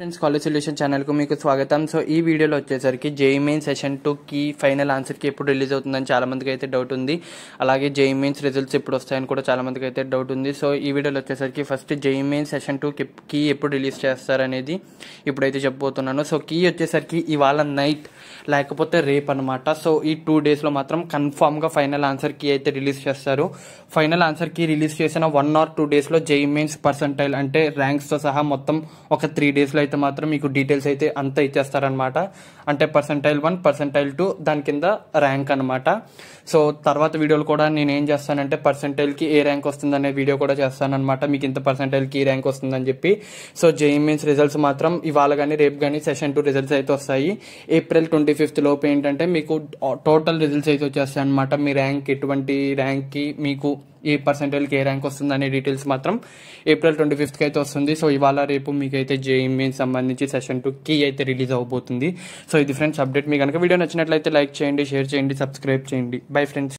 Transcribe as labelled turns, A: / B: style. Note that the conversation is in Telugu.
A: ఫ్రెండ్స్, కాలేజ్ సొల్యూషన్ ఛానల్కు మీకు స్వాగతం. సో ఈ వీడియోలో వచ్చేసరికి జేఈఈ మెయిన్స్ సెషన్ 2 కి ఫైనల్ ఆన్సర్కి ఎప్పుడు రిలీజ్ అవుతుందని చాలామందికి అయితే డౌట్ ఉంది. అలాగే జేఈఈ మెయిన్స్ రిజల్ట్స్ ఎప్పుడు వస్తాయని కూడా చాలామందికి అయితే డౌట్ ఉంది. సో ఈ వీడియోలో వచ్చేసరికి first JEE mains session 2 key ఎప్పుడు రిలీజ్ చేస్తారనేది ఇప్పుడైతే చెప్పబోతున్నాను. సో కీ వచ్చేసరికి ఇవాళ నైట్ లేకపోతే రేపు అనమాట. సో ఈ 2 డేస్లో మాత్రం కన్ఫామ్గా ఫైనల్ ఆన్సర్ కీ అయితే రిలీజ్ చేస్తారు. ఫైనల్ ఆన్సర్ కీ రిలీజ్ చేసిన 1 or 2 డేస్లో జేఈఈ మెయిన్స్ పర్సంటైల్ అంటే ర్యాంక్స్తో సహా మొత్తం ఒక 3 డేస్లో అయితే మాత్రం మీకు డీటెయిల్స్ అయితే అంతా ఇచ్చేస్తారనమాట. అంటే పర్సంటైల్ 1, పర్సంటైల్ 2 దాని కింద ర్యాంక్ అనమాట. సో తర్వాత వీడియోలు కూడా నేను ఏం చేస్తానంటే పర్సంటైల్కి ఏ ర్యాంక్ వస్తుందనే వీడియో కూడా చేస్తానమాట, మీకు ఇంత పర్సంటైల్కి ఈ ర్యాంక్ వస్తుందని చెప్పి. సో జేఈఈ మెయిన్స్ రిజల్ట్స్ మాత్రం ఇవాళ కానీ రేపు కానీ సెషన్ 2 రిజల్ట్స్ అయితే వస్తాయి. April 25th లోపు ఏంటంటే మీకు టోటల్ రిజల్ట్స్ అయితే వచ్చేస్తాయి అనమాట. మీ ర్యాంక్ ఎటువంటి ర్యాంక్కి మీకు ఏ పర్సెంటేజ్కి ఏ ర్యాంక్ వస్తుంది అనే డీటెయిల్స్ మాత్రం April 25th అయితే వస్తుంది. సో ఇవాళ రేపు మీకు అయితే జేఈఈ మెయిన్స్ సంబంధించి సెషన్ 2 కీ అయితే రిలీజ్ అవబోతుంది. సో ఇది ఫ్రెండ్స్ అప్డేట్. మీకు కనుక వీడియో నచ్చినట్లయితే లైక్ చేయండి, షేర్ చేయండి, సబ్స్క్రైబ్ చేయండి. Bye friends.